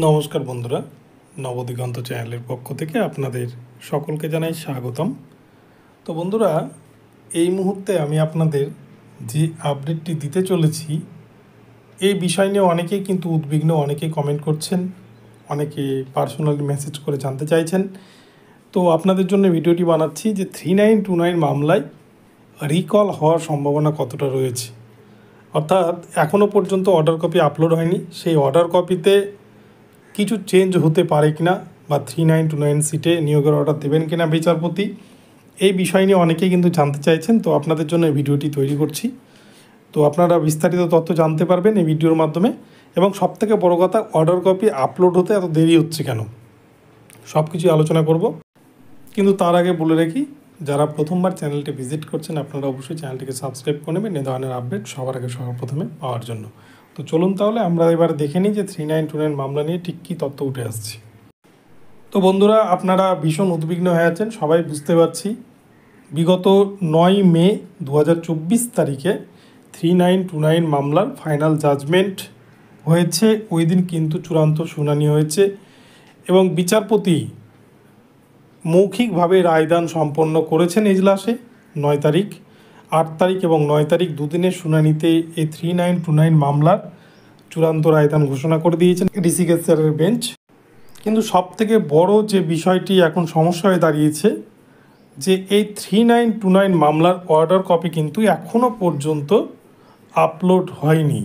নমস্কার বন্ধুরা, নবদিগন্ত চ্যানেলের পক্ষ থেকে আপনাদের সকলকে জানাই স্বাগতম। তো বন্ধুরা, এই মুহূর্তে আমি আপনাদের যে আপডেটটি দিতে চলেছি এই বিষয় নিয়ে অনেকেই কিন্তু উদ্বিগ্ন, অনেকেই কমেন্ট করছেন, অনেকে পার্সোনালি মেসেজ করে জানতে চাইছেন। তো আপনাদের জন্য ভিডিওটি বানাচ্ছি যে 3929 মামলায় রিকল হওয়ার সম্ভাবনা কতটা রয়েছে। অর্থাৎ এখনও পর্যন্ত অর্ডার কপি আপলোড হয়নি, সেই অর্ডার কপিতে কিছু চেঞ্জ হতে পারে কিনা, বা 3929 সিটে নিয়োগের অর্ডার দেবেন কিনা বিচারপতি, এই বিষয় নিয়ে অনেকেই কিন্তু জানতে চাইছেন। তো আপনাদের জন্য এই ভিডিওটি তৈরি করছি। তো আপনারা বিস্তারিত তথ্য জানতে পারবেন এই ভিডিওর মাধ্যমে। এবং সবথেকে বড় কথা, অর্ডার কপি আপলোড হতে এত দেরি হচ্ছে কেন, সব কিছু আলোচনা করব। কিন্তু তার আগে বলে রাখি, যারা প্রথমবার চ্যানেলটি ভিজিট করছেন আপনারা অবশ্যই চ্যানেলটিকে সাবস্ক্রাইব করে নেবেন এই ধরনের আপডেট সবার আগে সবার প্রথমে পাওয়ার জন্য। তো চলুন তাহলে আমরা এবার দেখে নিই যে 3929 মামলা নিয়ে ঠিক কী তথ্য উঠে আসছে। তো বন্ধুরা, আপনারা ভীষণ উদ্বিগ্ন হয়ে আছেন, সবাই বুঝতে পারছি। বিগত 9 মে 2024 তারিখে 3929 মামলার ফাইনাল জাজমেন্ট হয়েছে। ওই দিন কিন্তু চূড়ান্ত শুনানি হয়েছে এবং বিচারপতি মৌখিকভাবে রায়দান সম্পন্ন করেছেন এজলাসে 9 তারিখ, 8 তারিখ এবং 9 তারিখ দুদিনের শুনানিতে এই 3929 মামলার চূড়ান্ত রায়দান ঘোষণা করে দিয়েছেন ঋষিকেশ স্যারের বেঞ্চ। কিন্তু সবথেকে বড় যে বিষয়টি এখন সমস্যা হয়ে দাঁড়িয়েছে যে এই 3929 মামলার অর্ডার কপি কিন্তু এখনও পর্যন্ত আপলোড হয়নি।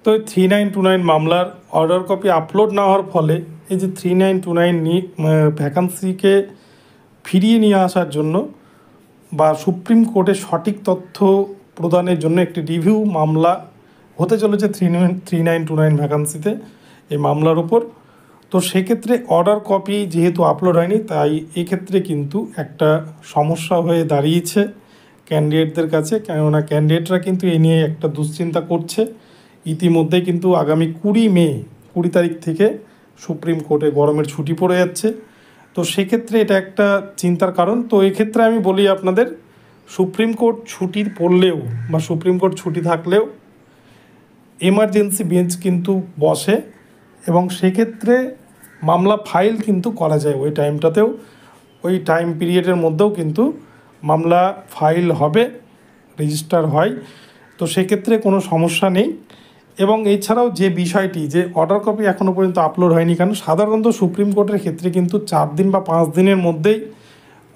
তো এই 3929 মামলার অর্ডার কপি আপলোড না হওয়ার ফলে এই যে 3929 ভ্যাকান্সিকে ফিরিয়ে নিয়ে আসার জন্য বা সুপ্রিম কোর্টে সঠিক তথ্য প্রদানের জন্য একটি রিভিউ মামলা হতে চলেছে 3929 ভ্যাকান্সিতে এই মামলার উপর। তো সেক্ষেত্রে অর্ডার কপি যেহেতু আপলোড হয়নি, তাই এক্ষেত্রে কিন্তু একটা সমস্যা হয়ে দাঁড়িয়েছে ক্যান্ডিডেটদের কাছে। কেননা ক্যান্ডিডেটরা কিন্তু এ নিয়ে একটা দুশ্চিন্তা করছে। ইতিমধ্যে কিন্তু আগামী 20 তারিখ থেকে সুপ্রিম কোর্টে গরমের ছুটি পড়ে যাচ্ছে। তো সেক্ষেত্রে এটা একটা চিন্তার কারণ। তো এক্ষেত্রে আমি বলি আপনাদের, সুপ্রিম কোর্ট ছুটি পড়লেও বা সুপ্রিম কোর্ট ছুটি থাকলেও এমার্জেন্সি বেঞ্চ কিন্তু বসে এবং সেক্ষেত্রে মামলা ফাইল কিন্তু করা যায়। ওই টাইমটাতেও, ওই টাইম পিরিয়ডের মধ্যেও কিন্তু মামলা ফাইল হবে, রেজিস্টার হয়। তো সেক্ষেত্রে কোনো সমস্যা নেই। এবং এছাড়াও যে বিষয়টি যে অর্ডার কপি এখনও পর্যন্ত আপলোড হয়নি কেন, সাধারণত সুপ্রিম কোর্টের ক্ষেত্রে কিন্তু 4 দিন বা 5 দিনের মধ্যেই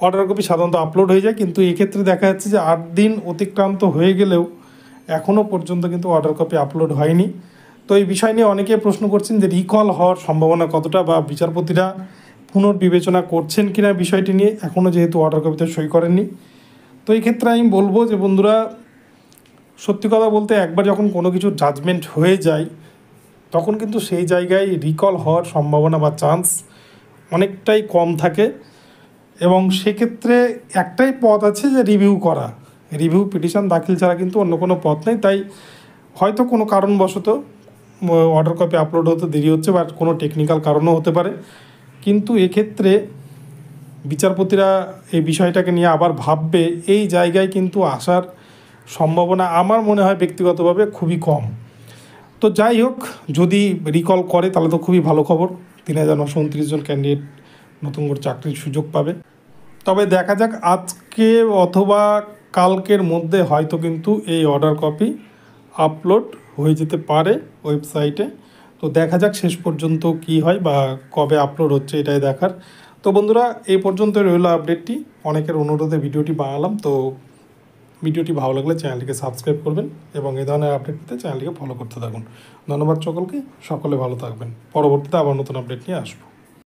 অর্ডার কপি সাধারণত আপলোড হয়ে যায়। কিন্তু এক্ষেত্রে দেখা যাচ্ছে যে 8 দিন অতিক্রান্ত হয়ে গেলেও এখনও পর্যন্ত কিন্তু অর্ডার কপি আপলোড হয়নি। তো এই বিষয় নিয়ে অনেকে প্রশ্ন করছেন যে রিকল হওয়ার সম্ভাবনা কতটা, বা বিচারপতিরা পুনর্বিবেচনা করছেন কিনা বিষয়টি নিয়ে, এখনও যেহেতু অর্ডার কপিতে সই করেননি। তো এই ক্ষেত্রে আমি বলবো যে বন্ধুরা, সত্যি কথা বলতে একবার যখন কোনো কিছু জাজমেন্ট হয়ে যায় তখন কিন্তু সেই জায়গায় রিকল হওয়ার সম্ভাবনা বা চান্স অনেকটাই কম থাকে। এবং সেক্ষেত্রে একটাই পথ আছে যে রিভিউ করা, রিভিউ পিটিশন দাখিল ছাড়া কিন্তু অন্য কোনো পথ নেই। তাই হয়তো কোনো কারণবশত অর্ডার কপি আপলোড হতে দেরি হচ্ছে বা কোনো টেকনিক্যাল কারণও হতে পারে। কিন্তু এক্ষেত্রে বিচারপতিরা এই বিষয়টাকে নিয়ে আবার ভাববে, এই জায়গায় কিন্তু আসার সম্ভাবনা আমার মনে হয় ব্যক্তিগতভাবে খুবই কম। তো যাই হোক, যদি রিকল করে তাহলে তো খুবই ভালো খবর। 3929 জন ক্যান্ডিডেট নতুন করে চাকরির সুযোগ পাবে। তবে দেখা যাক, আজকে অথবা কালকের মধ্যে হয়তো কিন্তু এই অর্ডার কপি আপলোড হয়ে যেতে পারে ওয়েবসাইটে। তো দেখা যাক শেষ পর্যন্ত কি হয় বা কবে আপলোড হচ্ছে, এটাই দেখার। তো বন্ধুরা, এই পর্যন্ত রইল আপডেটটি। অনেকের অনুরোধে ভিডিওটি বানালাম। তো ভিডিওটি ভালো লাগলে চ্যানেলটিকে সাবস্ক্রাইব করবেন এবং এই ধরনের আপডেট পেতে চ্যানেলটিকে ফলো করতে থাকুন। ধন্যবাদ সকলকে, সকলে ভালো থাকবেন। পরবর্তীতে আবার নতুন আপডেট নিয়ে আসবো।